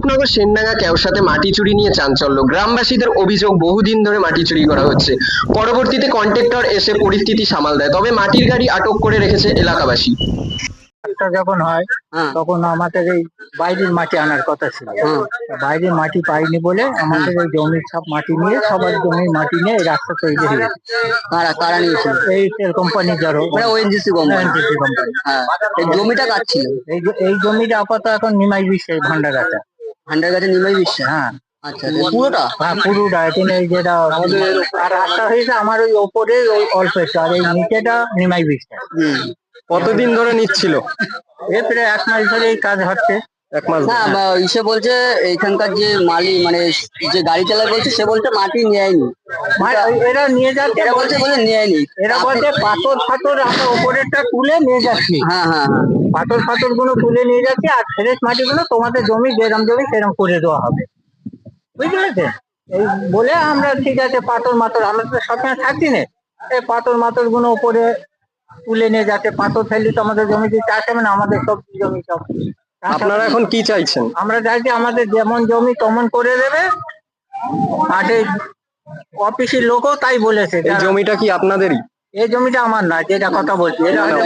অশোকনগর সেনডাঙ্গা কেওসাতে মাটি চুরি নিয়ে চাঞ্চল্য। গ্রামবাসীদের অভিযোগ, বহুদিন ধরে মাটি চুরি করা হচ্ছে। পরবর্তীতে কন্ট্রাক্টর এসে পরিস্থিতি সামাল দেয়, তবে মাটির গাড়ি আটক করে রেখেছে এলাকাবাসী। একটা যখন হয় তখন আমাদের এই বাইরের মাটি আনার কথা ছিল। বাইরের মাটি পাইনি বলে আমাদের এই জমির সব মাটি নিয়ে, সবার জমির মাটি নিয়ে এই রাস্তা তৈরি হয়েছে। কারা কারা নিয়েছিল? এই তেল কোম্পানি যারো, মানে ওএনজিসি কোম্পানি। হ্যাঁ, এই জমিটা কার ছিল? এই জমিটা আপাতত এখন নিমাই বিশ্বের ভান্ডারাটা। ভান্ডার কাছে নিমাই বিশ্ব। হ্যাঁ আচ্ছা, পুরোটা? হ্যাঁ পুরোটা। এখানে এই যেটা আর রাস্তা হয়েছে আমার ওই ওপরে ওই অল্প একটু, আর এই নিচেটা নিমাই বিশ্ব। কতদিন ধরে নিচ্ছিল? এ প্রায় 1 মাস ধরে এই কাজ হচ্ছে। 1 মাস না, ইসে বলছে এখানকার যে মালিক, মানে যে গাড়ি চালায় বলছে, সে বলছে মাটি নেয়নি। এরা নিয়ে যাচ্ছে, এরা বলছে নেয়নি। এরা বলছে পাথর ফাথর আমরা ওপরেরটা তুলে নিয়ে যাচ্ছি। হ্যাঁ হ্যাঁ হ্যাঁ, পাথর ফাথর গুলো তুলে নিয়ে যাচ্ছি, আর ফ্রেশ মাটি গুলো তোমাদের জমি যেরকম জমি সেরকম করে দেওয়া হবে, বুঝতে পেরেছে? এই বলে আমরা ঠিক আছে পাথর মাথর, আমরা তো সবসময় থাকছি না, এই পাথর মাথর গুলো উপরে তুলে নিয়ে যাচ্ছে। পাথর ফেললে তো আমাদের জমিতে চাষ হবে না, আমাদের সব জমি সব। আপনারা এখন কি চাইছেন? আমরা চাইছি আমাদের যেমন জমি তেমন করে দেবে। মাঠে অফিসের লোকও তাই বলেছে। এই জমিটা কি আপনাদেরই? এই জমিটা আমার না, যেটা কথা বলছি,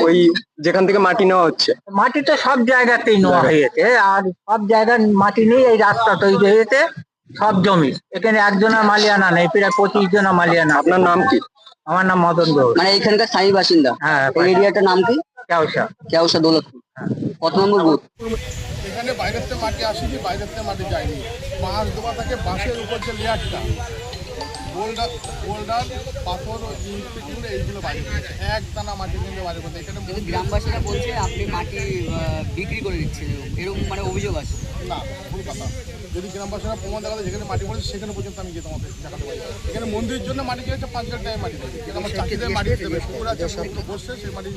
ওই যেখান থেকে মাটি নেওয়া হচ্ছে? মাটি তো সব জায়গাতেই নেওয়া হয়েছে, আর সব জায়গার মাটি নিয়ে এই রাস্তা তৈরি হয়েছে। সব জমি এখানে একজনের মালিয়ানা নেই, প্রায় 25 জনের মালিয়ানা। আপনার নাম কি? আমার নাম মদন গৌড়। মানে এখানকার স্থায়ী বাসিন্দা? হ্যাঁ। এই এরিয়াটার নাম কি? কেওসা। কেওসা দৌলতপুর। কত নম্বর বুথ? এখানে বাইরের থেকে মাটি আসেনি, বাইরের থেকে মাটি যায়নি। বাঁশ দেওয়া থাকে, বাঁশের উপর যে লেয়ারটা, বোল্ডার বোল্ডার পাথর ইটগুলো এইগুলো বাইরে করেছে। এক দানা মাটি কিন্তু বাইরে করতে। এখানে গ্রামবাসীরা বলছে আপনি মাটি বিক্রি করে দিচ্ছেন, এরকম মানে অভিযোগ আছে। না, ভুল কথা। যদি গ্রামবাসীরা প্রমাণ দেখাতে যেখানে মাটি পড়েছে সেখানে পর্যন্ত আমি যেতাম, আমাদের দেখাতে পারি। এখানে মন্দিরের জন্য মাটি চেয়েছে, 5 লাখ টাকায় মাটি দেবে। এখানে আমার চাষিদের মাটি দেবে, পুকুর আছে, সমস্ত বসছে। সেই মাটি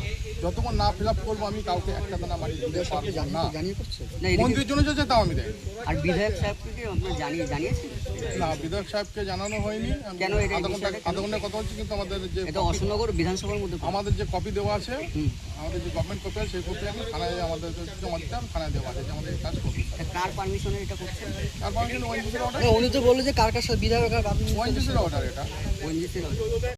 যতক্ষণ না ফিল আপ করবো আমি কাউকে একটা দানা মাটি দিতে পারবো না। মন্দিরের জন্য যে তাও আমি দেয়। আর বিধায়ক সাহেবকে কি আপনার জানিয়েছেন? না, বিধায়ক সাহেবকে জানানো হয়নি। কেন? আধা ঘন্টা কথা হচ্ছে, কিন্তু আমাদের যে এটা অশোকনগর বিধানসভার মধ্যে আমাদের যে কপি দেওয়া আছে, আমাদের যে গভর্নমেন্ট কপি আছে, সেই কপি আমি থানায় আমাদের জমা দিতাম, থানায় দেওয়া আছে যে আমাদের এই কাজ করতে। কার পারমিশনে এটা করছেন? তারপর কিন্তু ওএনজিসির অর্ডার, উনি তো বললো যে কার কার সাথে বিধায়ক ওএনজিসির অর্ডার এটা। ওএনজিসির